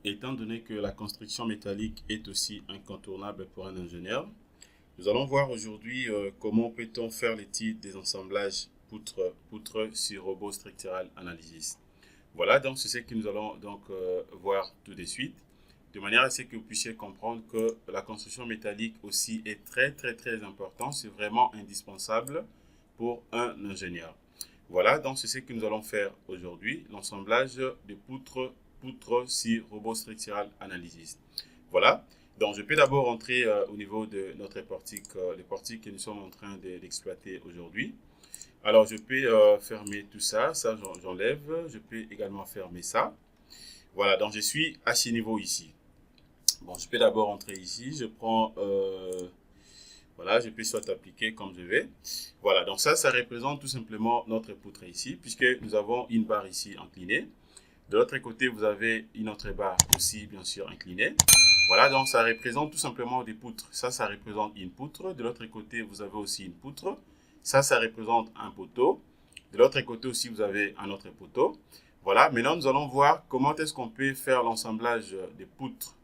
Étant donné que la construction métallique est aussi incontournable pour un ingénieur, nous allons voir aujourd'hui comment peut-on faire l'étude des assemblages poutre sur robot structural analysis. Voilà, donc c'est ce que nous allons voir tout de suite, de manière à ce que vous puissiez comprendre que la construction métallique aussi est très important, c'est vraiment indispensable pour un ingénieur. Voilà, donc c'est ce que nous allons faire aujourd'hui, l'assemblage de poutres sur robot structural analysis. Voilà, donc je peux d'abord entrer au niveau de notre portique, le portique que nous sommes en train d'exploiter aujourd'hui. Alors je peux fermer tout ça, ça j'enlève, je peux également fermer ça. Voilà, donc je suis à ce niveau ici. Bon, je peux d'abord entrer ici, je prends voilà, je peux soit appliquer comme je vais. Voilà, donc ça représente tout simplement notre poutre ici, puisque nous avons une barre ici inclinée. De l'autre côté, vous avez une autre barre aussi, bien sûr, inclinée. Voilà, donc ça représente tout simplement des poutres. Ça représente une poutre. De l'autre côté, vous avez aussi une poutre. Ça représente un poteau. De l'autre côté aussi, vous avez un autre poteau. Voilà, maintenant nous allons voir comment est-ce qu'on peut faire l'assemblage des poutres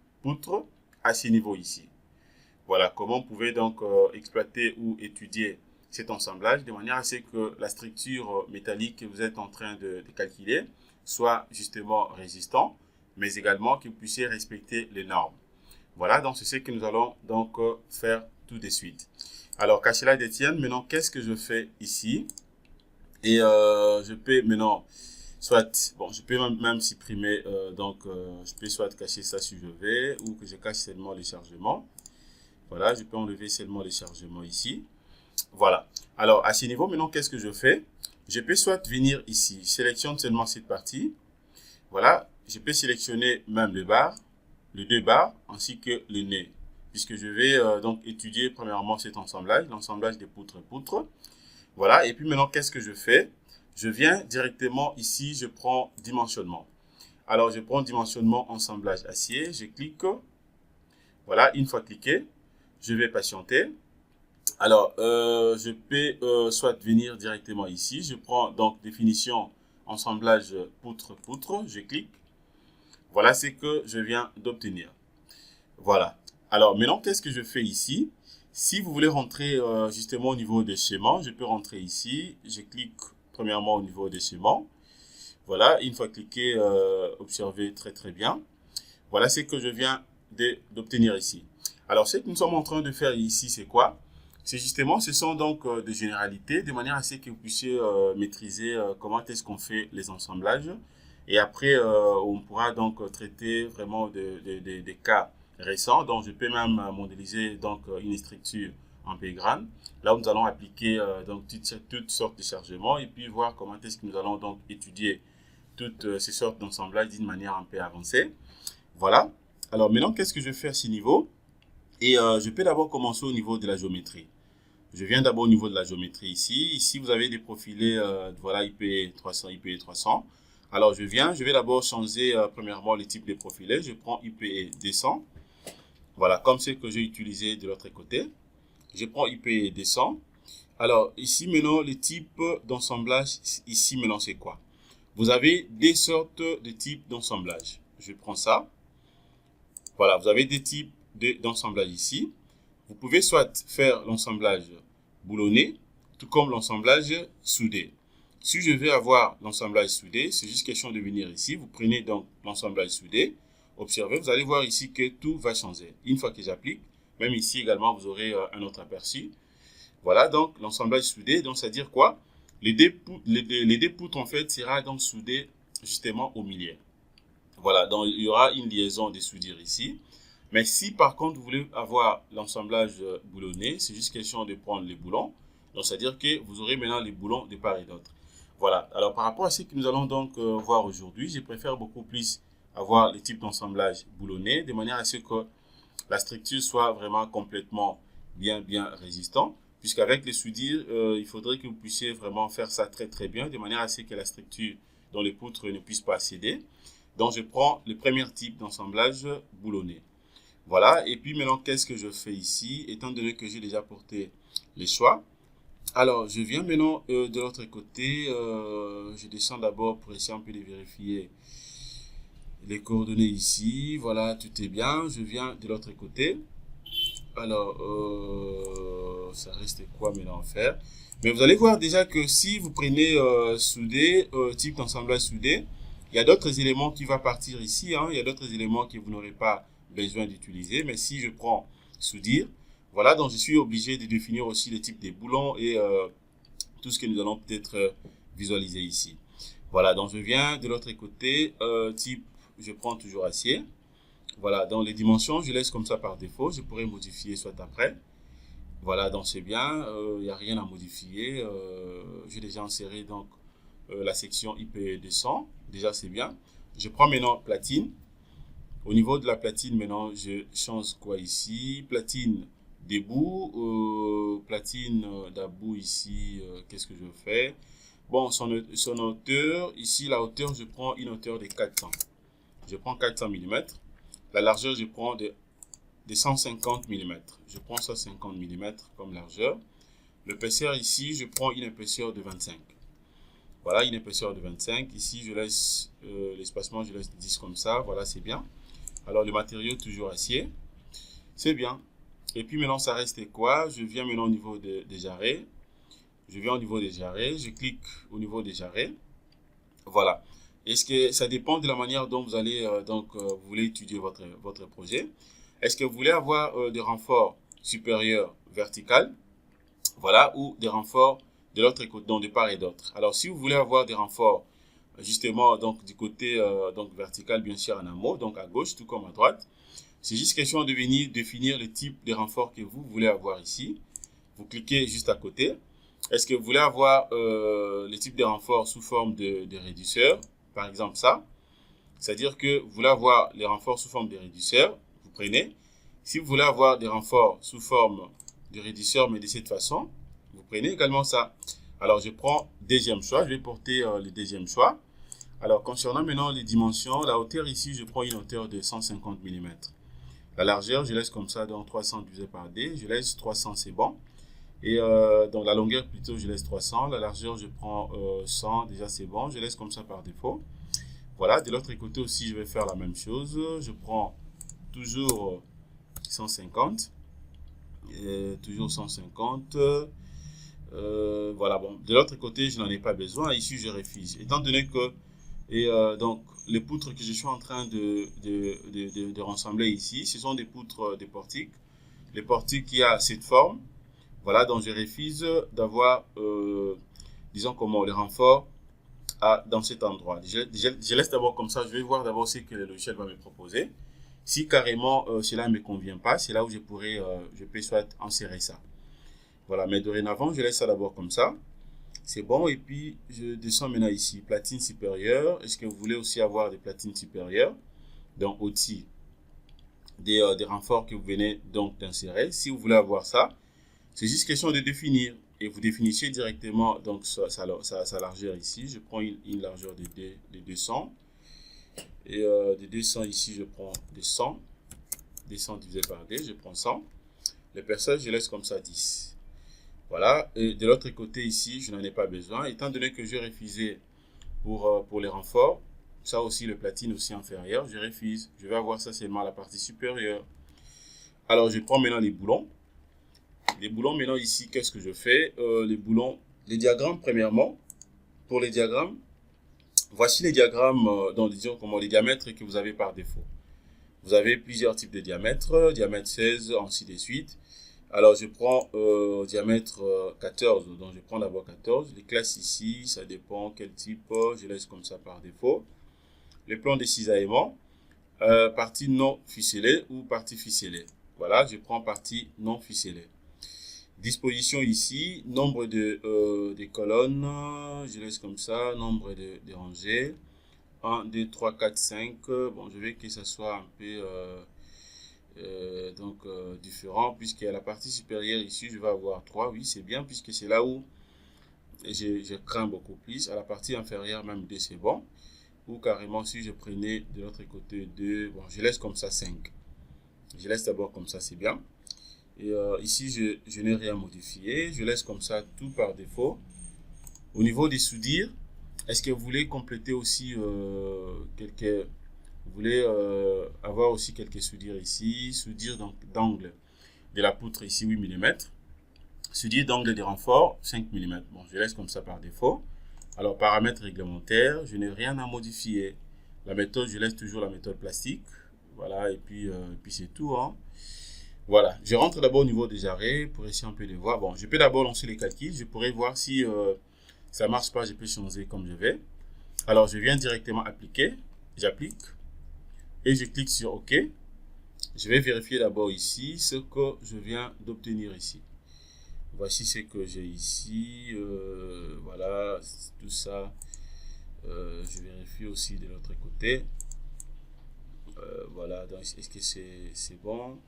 à ce niveau ici. Voilà, comment vous pouvez donc exploiter ou étudier cet assemblage de manière à ce que la structure métallique que vous êtes en train de calculer soit justement résistant, mais également que vous puissiez respecter les normes. Voilà, donc c'est ce que nous allons donc faire tout de suite. Alors, qu'à cela détienne, maintenant, qu'est-ce que je fais ici? Et je peux maintenant, soit, bon, je peux même supprimer, je peux soit cacher ça si je veux, ou que je cache seulement les chargements. Voilà, je peux enlever seulement les chargements ici. Voilà. Alors, à ce niveau, maintenant, qu'est-ce que je fais? Je peux soit venir ici, je sélectionne seulement cette partie. Voilà, je peux sélectionner même le deux barres, ainsi que le nez. Puisque je vais donc étudier premièrement cet assemblage, l'assemblage des poutres. Voilà, et puis maintenant, qu'est-ce que je fais? Je viens directement ici, je prends dimensionnement. Alors, je prends dimensionnement, assemblage acier, je clique. Voilà, une fois cliqué, je vais patienter. Alors, je peux soit venir directement ici. Je prends donc définition assemblage poutre, je clique. Voilà ce que je viens d'obtenir. Voilà. Alors, maintenant, qu'est-ce que je fais ici? Si vous voulez rentrer justement au niveau des schémas, je peux rentrer ici. Je clique premièrement au niveau des schémas. Voilà, une fois cliqué, observez très bien. Voilà ce que je viens d'obtenir ici. Alors, ce que nous sommes en train de faire ici, c'est quoi? C'est justement, ce sont donc des généralités, de manière à ce que vous puissiez maîtriser comment est-ce qu'on fait les assemblages. Et après, on pourra donc traiter vraiment des cas récents. Donc, je peux même modéliser donc une structure en P-Grade, là où nous allons appliquer donc toutes sortes de chargements et puis voir comment est-ce que nous allons donc étudier toutes ces sortes d'assemblages d'une manière un peu avancée. Voilà. Alors maintenant, qu'est-ce que je fais à ce niveau? Et je peux d'abord commencer au niveau de la géométrie. Je viens d'abord au niveau de la géométrie ici. Ici, vous avez des profilés, voilà, IP 300, IP 300. Alors, je vais d'abord changer premièrement le type de profilé. Je prends IP 200. Voilà, comme ce que j'ai utilisé de l'autre côté. Je prends IP 200. Alors, ici, maintenant, le type d'assemblage, ici, maintenant, c'est quoi? Vous avez des sortes de types d'assemblage. Je prends ça. Voilà, vous avez des types d'assemblage ici. Vous pouvez soit faire l'assemblage boulonné, tout comme l'assemblage soudé. Si je veux avoir l'assemblage soudé, c'est juste question de venir ici. Vous prenez donc l'assemblage soudé. Observez, vous allez voir ici que tout va changer. Une fois que j'applique, même ici également, vous aurez un autre aperçu. Voilà donc l'assemblage soudé. Donc, c'est-à-dire quoi? Les deux poutres, en fait, sera donc soudé justement au milieu. Voilà, donc il y aura une liaison de soudure ici. Mais si par contre vous voulez avoir l'assemblage boulonné, c'est juste question de prendre les boulons. Donc c'est-à-dire que vous aurez maintenant les boulons de part et d'autre. Voilà, alors par rapport à ce que nous allons donc voir aujourd'hui, je préfère beaucoup plus avoir le type d'assemblage boulonné, de manière à ce que la structure soit vraiment complètement bien résistant. Puisqu'avec les soudures, il faudrait que vous puissiez vraiment faire ça très bien, de manière à ce que la structure dont les poutres ne puissent pas céder. Donc, je prends le premier type d'assemblage boulonné. Voilà, et puis maintenant, qu'est-ce que je fais ici? Étant donné que j'ai déjà porté les choix. Alors, je viens maintenant de l'autre côté. Je descends d'abord pour essayer un peu de vérifier les coordonnées ici, voilà, tout est bien. Je viens de l'autre côté. Alors, ça reste quoi maintenant à faire? Mais vous allez voir déjà que si vous prenez soudé, type d'assemblage soudé, il y a d'autres éléments qui vont partir ici. Hein. Il y a d'autres éléments que vous n'aurez pas besoin d'utiliser. Mais si je prends soudure, voilà, donc je suis obligé de définir aussi le type des boulons et tout ce que nous allons peut-être visualiser ici. Voilà, donc je viens de l'autre côté, type, je prends toujours acier. Voilà, dans les dimensions, je laisse comme ça par défaut. Je pourrais modifier soit après. Voilà, donc c'est bien. Il n'y a rien à modifier. J'ai déjà inséré donc la section IP200. Déjà, c'est bien. Je prends maintenant platine. Au niveau de la platine, maintenant, je change quoi ici? Platine debout. Platine d'about ici. Qu'est-ce que je fais? Bon, son hauteur. Ici, la hauteur, je prends une hauteur de 400. Je prends 400 mm. La largeur, je prends de 150 mm. Je prends 150 mm comme largeur. L'épaisseur ici, je prends une épaisseur de 25. Voilà, une épaisseur de 25. Ici, je laisse l'espacement, je laisse 10 comme ça. Voilà, c'est bien. Alors, le matériau, toujours acier. C'est bien. Et puis maintenant, ça reste quoi? Je viens maintenant au niveau des jarrets. Je viens au niveau des jarrets. Je clique au niveau des jarrets. Voilà. Est-ce que ça dépend de la manière dont vous allez vous voulez étudier votre projet. Est-ce que vous voulez avoir des renforts supérieurs verticaux, voilà, ou des renforts de l'autre côté, donc de part et d'autre. Alors, si vous voulez avoir des renforts justement donc du côté vertical, bien sûr en amont, donc à gauche tout comme à droite, c'est juste question de venir définir le type de renfort que vous voulez avoir ici. Vous cliquez juste à côté. Est-ce que vous voulez avoir le type de renfort sous forme de réducteur? Par exemple ça, c'est-à-dire que vous voulez avoir les renforts sous forme de réducteur, vous prenez. Si vous voulez avoir des renforts sous forme de réducteur, mais de cette façon, vous prenez également ça. Alors, je prends deuxième choix, je vais porter le deuxième choix. Alors, concernant maintenant les dimensions, la hauteur ici, je prends une hauteur de 150 mm. La largeur, je laisse comme ça, donc 300 divisé par D, je laisse 300, c'est bon. Et dans la longueur plutôt, je laisse 300. La largeur, je prends 100. Déjà, c'est bon. Je laisse comme ça par défaut. Voilà. De l'autre côté aussi, je vais faire la même chose. Je prends toujours 150. Toujours 150. Voilà. Bon. De l'autre côté, je n'en ai pas besoin. Ici, je refuse. Étant donné que donc les poutres que je suis en train de rassembler ici, ce sont des poutres de portique. Les portiques qui a cette forme. Voilà, donc je refuse d'avoir, disons comment, les renforts dans cet endroit. Je laisse d'abord comme ça, je vais voir d'abord ce que le logiciel va me proposer. Si carrément cela ne me convient pas, c'est là où je peux soit insérer ça. Voilà, mais dorénavant, je laisse ça d'abord comme ça. C'est bon, et puis je descends maintenant ici, platine supérieure. Est-ce que vous voulez aussi avoir des platines supérieures? Donc, au-dessus des renforts que vous venez donc d'insérer. Si vous voulez avoir ça, c'est juste question de définir et vous définissez directement donc sa largeur ici. Je prends une largeur de 200 et de 200 ici je prends de 100. 200 divisé par D, je prends 100. L'épaisseur, je laisse comme ça 10. Voilà. Et de l'autre côté ici, je n'en ai pas besoin. Étant donné que j'ai refusé pour les renforts, ça aussi, le platine aussi inférieur, je refuse. Je vais avoir ça seulement à la partie supérieure. Alors, je prends maintenant les boulons. Les boulons, maintenant ici, qu'est-ce que je fais? Les boulons, les diagrammes, premièrement, pour les diagrammes, voici les diagrammes, disons, comment les diamètres que vous avez par défaut. Vous avez plusieurs types de diamètres, diamètre 16, ainsi de suite. Alors, je prends diamètre 14, donc je prends d'abord 14. Les classes ici, ça dépend quel type, je laisse comme ça par défaut. Les plans de cisaillement, partie non ficelée ou partie ficelée. Voilà, je prends partie non ficelée. Disposition ici, nombre de colonnes, je laisse comme ça, nombre de rangées, 1, 2, 3, 4, 5, bon je veux que ça soit un peu différent, puisqu'à la partie supérieure ici, je vais avoir 3, oui c'est bien, puisque c'est là où je crains beaucoup plus, à la partie inférieure même 2 c'est bon, ou carrément si je prenais de l'autre côté 2, bon je laisse comme ça 5, je laisse d'abord comme ça c'est bien. Et ici, je n'ai rien modifié. Je laisse comme ça tout par défaut. Au niveau des soudures, est-ce que vous voulez compléter aussi quelques Vous voulez avoir aussi quelques soudures ici. Soudure d'angle de la poutre ici 8 mm. Soudure d'angle des renforts 5 mm. Bon, je laisse comme ça par défaut. Alors, paramètres réglementaires, je n'ai rien à modifier. La méthode, je laisse toujours la méthode plastique. Voilà, et puis c'est tout. Hein. Voilà, je rentre d'abord au niveau des arrêts pour essayer un peu de voir. Bon, je peux d'abord lancer les calculs. Je pourrais voir si ça ne marche pas, je peux changer comme je vais. Alors, je viens directement appliquer. J'applique. Et je clique sur OK. Je vais vérifier d'abord ici ce que je viens d'obtenir ici. Voici ce que j'ai ici. Voilà, tout ça. Je vérifie aussi de l'autre côté. Voilà, donc est-ce que c'est bon?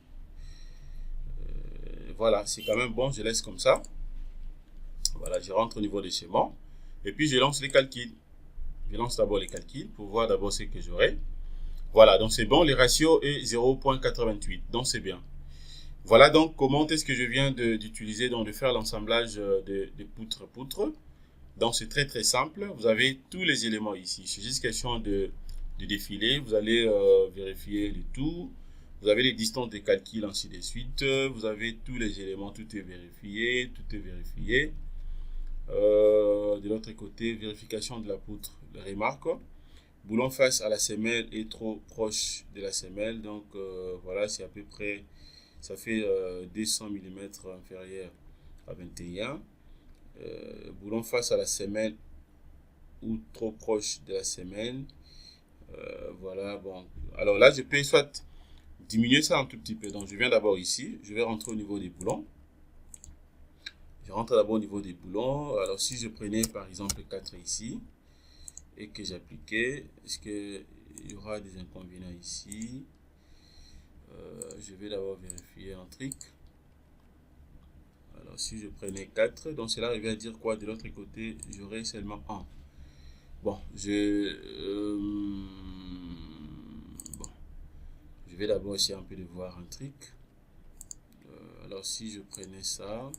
Voilà, c'est quand même bon. Je laisse comme ça. Voilà, je rentre au niveau des schémas. Et puis, je lance les calculs. Je lance d'abord les calculs pour voir d'abord ce que j'aurai. Voilà, donc c'est bon. Le ratio est 0,88. Donc, c'est bien. Voilà donc comment est-ce que je viens d'utiliser, donc de faire l'assemblage de poutre. Donc, c'est très très simple. Vous avez tous les éléments ici. C'est juste question de défiler. Vous allez vérifier le tout. Vous avez les distances de calcul, ainsi de suite. Vous avez tous les éléments. Tout est vérifié. Tout est vérifié. De l'autre côté, vérification de la poutre. La remarque. Boulon face à la semelle est trop proche de la semelle. Donc, voilà, c'est à peu près... Ça fait 200 mm inférieur à 21. Boulon face à la semelle ou trop proche de la semelle. Voilà, bon. Alors là, je peux soit diminuer ça un tout petit peu. Donc, je viens d'abord ici. Je vais rentrer au niveau des boulons. Je rentre d'abord au niveau des boulons. Alors, si je prenais par exemple 4 ici et que j'appliquais, est-ce qu'il y aura des inconvénients ici? Je vais d'abord vérifier un truc. Alors, si je prenais 4, donc cela revient à dire quoi? De l'autre côté, j'aurai seulement 1. Bon, je vais d'abord essayer un peu de voir un truc. Alors, si je prenais ça,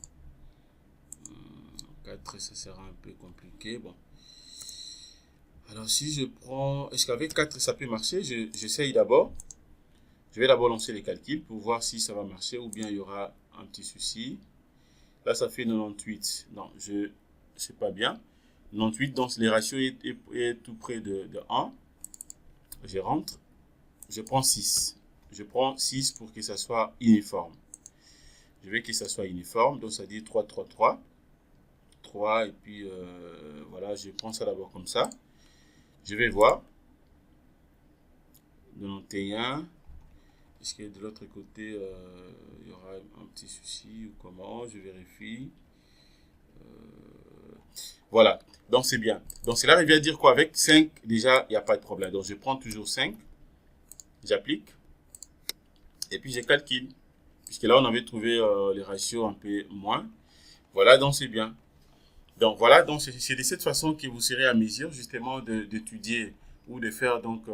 4, ça sera un peu compliqué. Bon. Alors, si je prends... Est-ce qu'avec 4, ça peut marcher? J'essaye d'abord. Je vais d'abord lancer les calculs pour voir si ça va marcher ou bien il y aura un petit souci. Là, ça fait 98. Non, c'est pas bien. 98, donc les ratios est tout près de 1. Je rentre. Je prends 6. Je prends 6 pour que ça soit uniforme. Je veux que ça soit uniforme. Donc, ça dit 3, 3, 3. 3 et puis voilà, je prends ça d'abord comme ça. Je vais voir. 91. Est-ce que de l'autre côté, il y aura un petit souci ou comment? Je vérifie. Voilà, donc c'est bien. Donc cela revient à dire quoi? Avec 5, déjà, il n'y a pas de problème. Donc je prends toujours 5, j'applique, et puis je calcule. Puisque là, on avait trouvé les ratios un peu moins. Voilà, donc c'est bien. Donc voilà, donc c'est de cette façon que vous serez à mesure justement d'étudier ou de faire donc,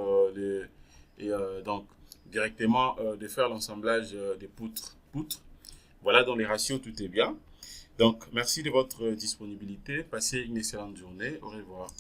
donc directement de faire l'assemblage des poutres. Voilà, dans les ratios, tout est bien. Donc, merci de votre disponibilité. Passez une excellente journée. Au revoir.